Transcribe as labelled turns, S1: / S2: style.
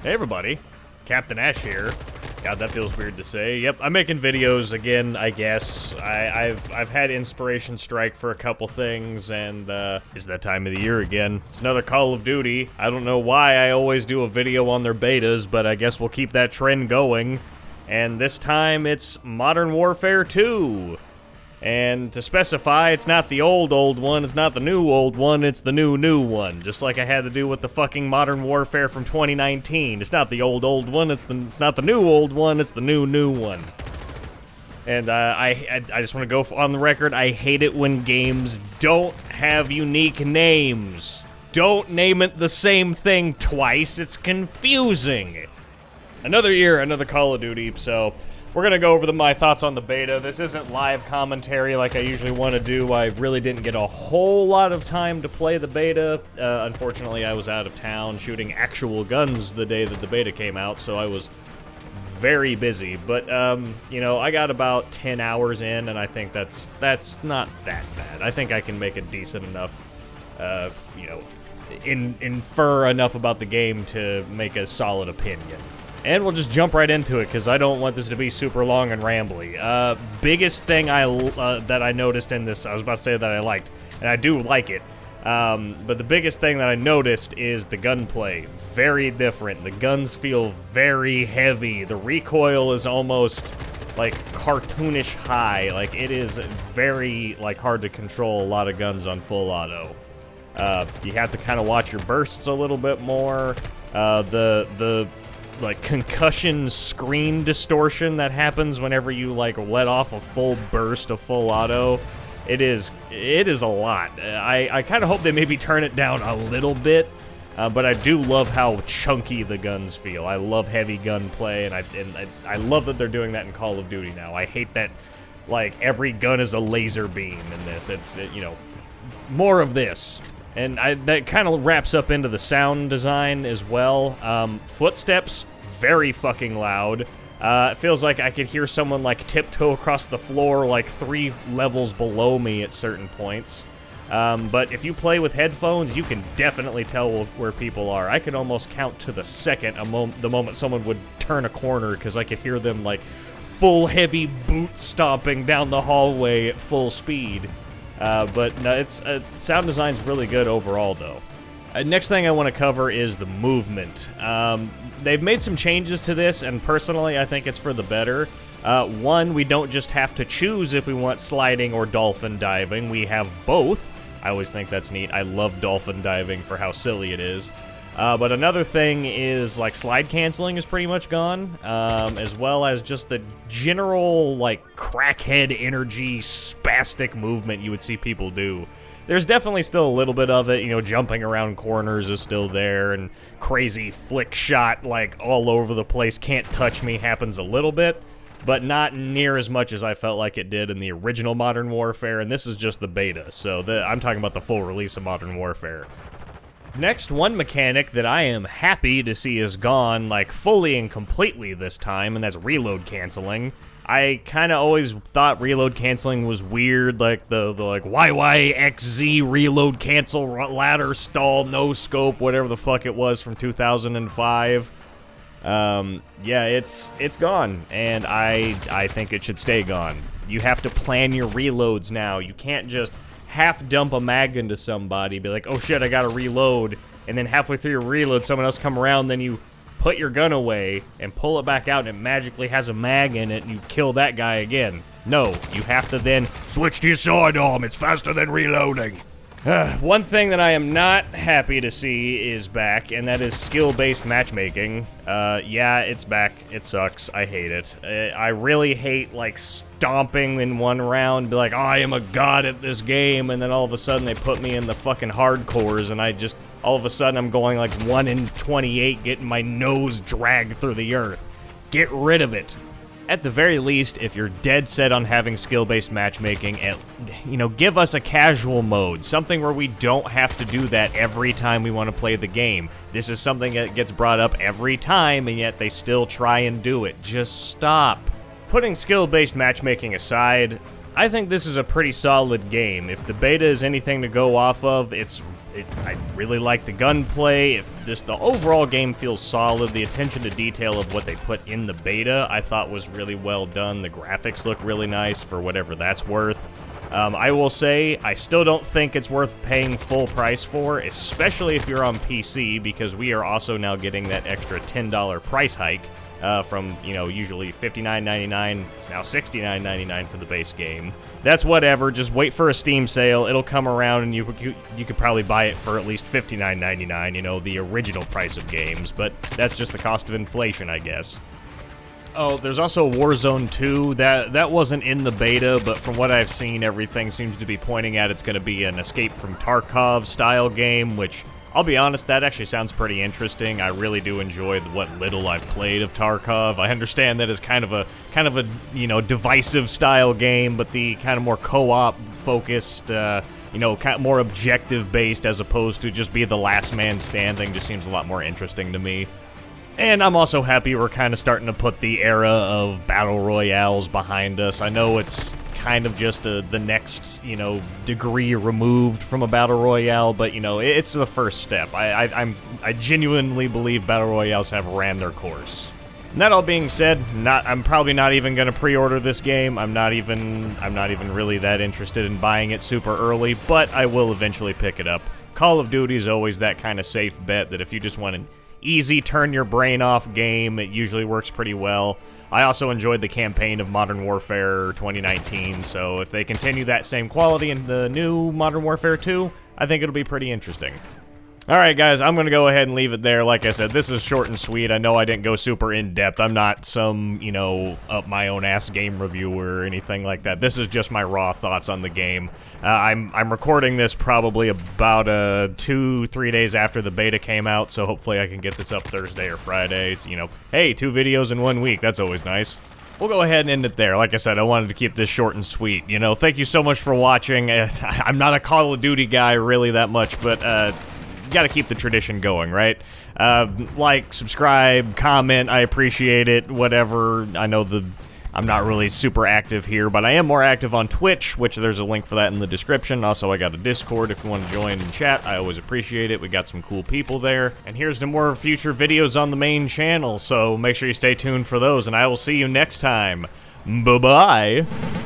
S1: Hey everybody, Captain Ash here. God, that feels weird to say. Yep, I'm making videos again, I guess. I've had inspiration strike for a couple things, and it's that time of the year again. It's another Call of Duty. I don't know why I always do a video on their betas, but I guess we'll keep that trend going. And this time it's Modern Warfare 2. And to specify, it's not the old one, it's not the new old one, it's the new one. Just like I had to do with the fucking Modern Warfare from 2019. It's not the old one, it's not the new old one, it's the new one. And I just want to go on the record, I hate it when games don't have unique names. Don't name it the same thing twice, it's confusing. Another year, another Call of Duty, so we're gonna go over my thoughts on the beta. This isn't live commentary like I usually want to do. I really didn't get a whole lot of time to play the beta. Unfortunately, I was out of town shooting actual guns the day that the beta came out, so I was very busy. But, you know, I got about 10 hours in, and I think that's not that bad. I think I can make a decent enough, you know, infer enough about the game to make a solid opinion. And we'll just jump right into it, because I don't want this to be super long and rambly. Biggest thing that I noticed in this, I was about to say that I liked, and I do like it, but the biggest thing that I noticed is the gunplay. Very different. The guns feel very heavy. The recoil is almost, like, cartoonish high. Like, it is very, like, hard to control a lot of guns on full auto. You have to kind of watch your bursts a little bit more. The like concussion screen distortion that happens whenever you like let off a full burst of full auto, it is a lot. I kind of hope they maybe turn it down a little bit, but I do love how chunky the guns feel. I love heavy gunplay, and I love that they're doing that in Call of Duty now. I hate that like every gun is a laser beam in this. You know, more of this. And that kind of wraps up into the sound design as well. Footsteps, very fucking loud. It feels like I could hear someone like tiptoe across the floor like 3 levels below me at certain points. But if you play with headphones, you can definitely tell where people are. I could almost count to the second the moment someone would turn a corner, because I could hear them like full heavy boot stomping down the hallway at full speed. But no, it's sound design's really good overall, though. Next thing I want to cover is the movement. They've made some changes to this, and personally, I think it's for the better. One, we don't just have to choose if we want sliding or dolphin diving. We have both. I always think that's neat. I love dolphin diving for how silly it is. But another thing is, like, slide canceling is pretty much gone, as well as just the general, like, crackhead energy, spastic movement you would see people do. There's definitely still a little bit of it, you know, jumping around corners is still there, and crazy flick shot, like, all over the place, can't touch me happens a little bit, but not near as much as I felt like it did in the original Modern Warfare, and this is just the beta, so I'm talking about the full release of Modern Warfare. Next, one mechanic that I am happy to see is gone, like, fully and completely this time, and that's reload canceling. I kind of always thought reload canceling was weird, like the like YYXZ reload cancel, ladder stall, no scope, whatever the fuck it was from 2005. Yeah, it's gone, and I think it should stay gone. You have to plan your reloads now. You can't just half dump a mag into somebody, be like, oh shit, I gotta reload, and then halfway through your reload, someone else come around, then you put your gun away and pull it back out, and it magically has a mag in it, and you kill that guy again. No, you have to then switch to your sidearm. It's faster than reloading. One thing that I am not happy to see is back, and that is skill-based matchmaking. Yeah, it's back. It sucks. I hate it. I really hate, like, stomping in one round, be like, oh, I am a god at this game, and then all of a sudden they put me in the fucking hardcores, and I just, all of a sudden I'm going like 1 in 28, getting my nose dragged through the earth. Get rid of it. At the very least, if you're dead set on having skill-based matchmaking, you know, give us a casual mode, something where we don't have to do that every time we want to play the game. This is something that gets brought up every time, and yet they still try and do it. Just stop. Putting skill-based matchmaking aside, I think this is a pretty solid game. If the beta is anything to go off of, I really like the gunplay. If just the overall game feels solid, the attention to detail of what they put in the beta, I thought was really well done. The graphics look really nice for whatever that's worth. I will say, I still don't think it's worth paying full price for, especially if you're on PC, because we are also now getting that extra $10 price hike. From, you know, usually $59.99, it's now $69.99 for the base game. That's whatever, just wait for a Steam sale, it'll come around and you could probably buy it for at least $59.99, you know, the original price of games, but that's just the cost of inflation, I guess. Oh, there's also Warzone 2, that wasn't in the beta, but from what I've seen, everything seems to be pointing at it's going to be an Escape from Tarkov style game, which, I'll be honest, that actually sounds pretty interesting. I really do enjoy what little I've played of Tarkov. I understand that it's kind of a you know, divisive style game, but the kind of more co-op focused, you know, kind of more objective based as opposed to just be the last man standing just seems a lot more interesting to me. And I'm also happy we're kind of starting to put the era of battle royales behind us. I know it's kind of just the next, you know, degree removed from a battle royale, but, you know, it's the first step. I genuinely believe battle royales have ran their course. And that all being said, I'm probably not even going to pre-order this game. I'm not even really that interested in buying it super early, but I will eventually pick it up. Call of Duty is always that kind of safe bet that if you just want an easy turn your brain off game, it usually works pretty well. I also enjoyed the campaign of Modern Warfare 2019, so if they continue that same quality in the new Modern Warfare 2, I think it'll be pretty interesting. Alright guys, I'm gonna go ahead and leave it there. Like I said, this is short and sweet. I know I didn't go super in-depth. I'm not some, you know, up-my-own-ass game reviewer or anything like that. This is just my raw thoughts on the game. I'm recording this probably about 2-3 days after the beta came out, so hopefully I can get this up Thursday or Friday. So, you know, hey, 2 videos in 1 week. That's always nice. We'll go ahead and end it there. Like I said, I wanted to keep this short and sweet. You know, thank you so much for watching. I'm not a Call of Duty guy really that much, but, gotta keep the tradition going, right? Like, subscribe, comment, I appreciate it, whatever. I know I'm not really super active here, but I am more active on Twitch, which there's a link for that in the description. Also, I got a Discord if you want to join and chat. I always appreciate it. We got some cool people there. And here's to more future videos on the main channel, so make sure you stay tuned for those, and I will see you next time. Bye-bye!